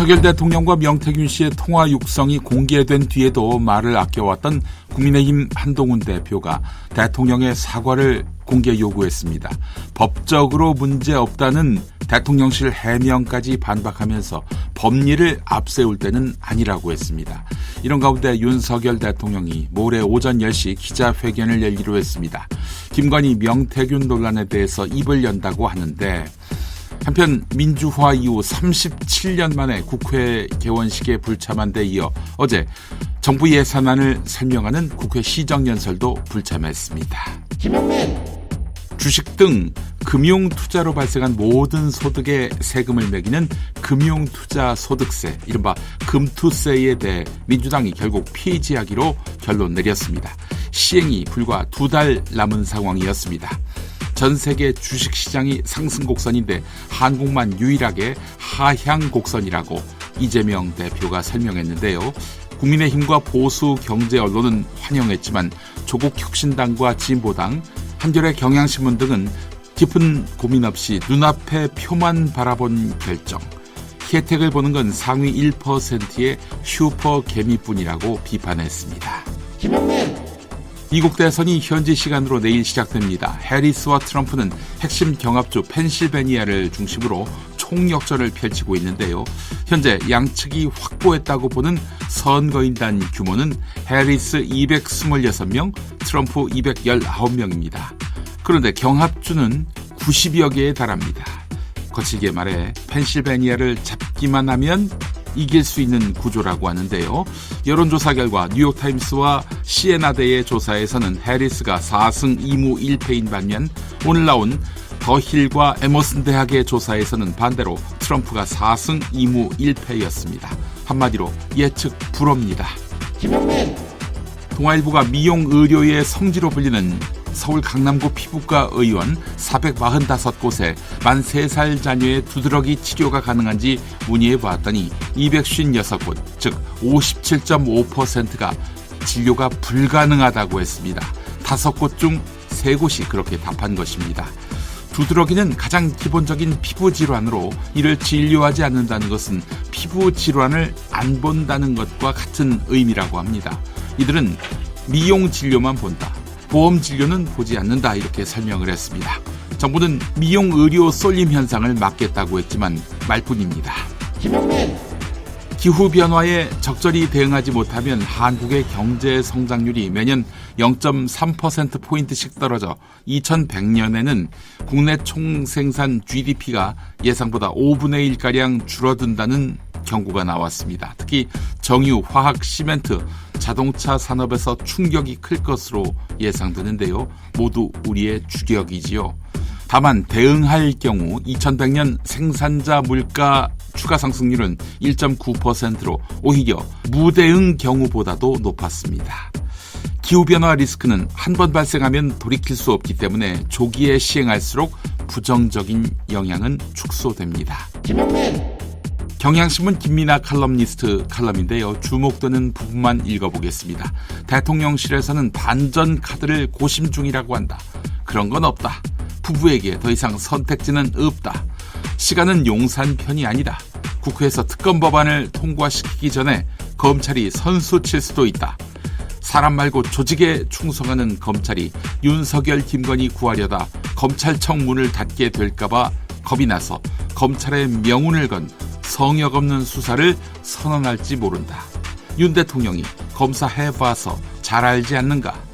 윤석열 대통령과 명태균 씨의 통화 육성이 공개된 뒤에도 말을 아껴왔던 국민의힘 한동훈 대표가 대통령의 사과를 공개 요구했습니다. 법적으로 문제없다는 대통령실 해명까지 반박하면서 법리를 앞세울 때는 아니라고 했습니다. 이런 가운데 윤석열 대통령이 모레 오전 10시 기자회견을 열기로 했습니다. 김건희 명태균 논란에 대해서 입을 연다고 하는데 한편 민주화 이후 37년 만에 국회 개원식에 불참한 데 이어 어제 정부 예산안을 설명하는 국회 시정연설도 불참했습니다. 김영민 주식 등 금융투자로 발생한 모든 소득에 세금을 매기는 금융투자소득세, 이른바 금투세에 대해 민주당이 결국 폐지하기로 결론 내렸습니다. 시행이 불과 2달 남은 상황이었습니다. 전 세계 주식시장이 상승 곡선인데 한국만 유일하게 하향 곡선이라고 이재명 대표가 설명했는데요. 국민의힘과 보수 경제 언론은 환영했지만 조국 혁신당과 진보당, 한겨레 경향신문 등은 깊은 고민 없이 눈앞의 표만 바라본 결정, 혜택을 보는 건 상위 1%의 슈퍼 개미뿐이라고 비판했습니다. 김영민 미국 대선이 현지 시간으로 내일 시작됩니다. 해리스와 트럼프는 핵심 경합주 펜실베니아를 중심으로 총력전을 펼치고 있는데요. 현재 양측이 확보했다고 보는 선거인단 규모는 해리스 226명, 트럼프 219명입니다. 그런데 경합주는 90여 개에 달합니다. 거칠게 말해 펜실베니아를 잡기만 하면 이길 수 있는 구조라고 하는데요. 여론조사 결과 뉴욕타임스와 시에나대의 조사에서는 해리스가 4승 2무 1패인 반면 오늘 나온 더힐과 에머슨 대학의 조사에서는 반대로 트럼프가 4승 2무 1패였습니다. 한마디로 예측 불허입니다. 김영민 동아일보가 미용 의료의 성지로 불리는 서울 강남구 피부과 의원 445곳에 만 3살 자녀의 두드러기 치료가 가능한지 문의해보았더니 256곳, 즉 57.5%가 진료가 불가능하다고 했습니다. 5곳 중 3곳이 그렇게 답한 것입니다. 두드러기는 가장 기본적인 피부 질환으로 이를 진료하지 않는다는 것은 피부 질환을 안 본다는 것과 같은 의미라고 합니다. 이들은 미용 진료만 본다, 보험 진료는 보지 않는다, 이렇게 설명을 했습니다. 정부는 미용 의료 쏠림 현상을 막겠다고 했지만 말뿐입니다. 김영민 기후변화에 적절히 대응하지 못하면 한국의 경제 성장률이 매년 0.3%포인트씩 떨어져 2100년에는 국내 총생산 GDP가 예상보다 5분의 1가량 줄어든다는 경고가 나왔습니다. 특히 정유, 화학, 시멘트, 자동차 산업에서 충격이 클 것으로 예상되는데요. 모두 우리의 주력이지요. 다만 대응할 경우 2100년 생산자 물가 추가 상승률은 1.9%로 오히려 무대응 경우보다도 높았습니다. 기후변화 리스크는 한 번 발생하면 돌이킬 수 없기 때문에 조기에 시행할수록 부정적인 영향은 축소됩니다. 김영민 경향신문 김민아 칼럼니스트 칼럼인데요. 주목되는 부분만 읽어보겠습니다. 대통령실에서는 반전 카드를 고심 중이라고 한다. 그런 건 없다. 부부에게 더 이상 선택지는 없다. 시간은 용산편이 아니다. 국회에서 특검 법안을 통과시키기 전에 검찰이 선수 칠 수도 있다. 사람 말고 조직에 충성하는 검찰이 윤석열, 김건희 구하려다 검찰청 문을 닫게 될까봐 겁이 나서 검찰의 명운을 건 성역 없는 수사를 선언할지 모른다. 윤 대통령이 검사해봐서 잘 알지 않는가?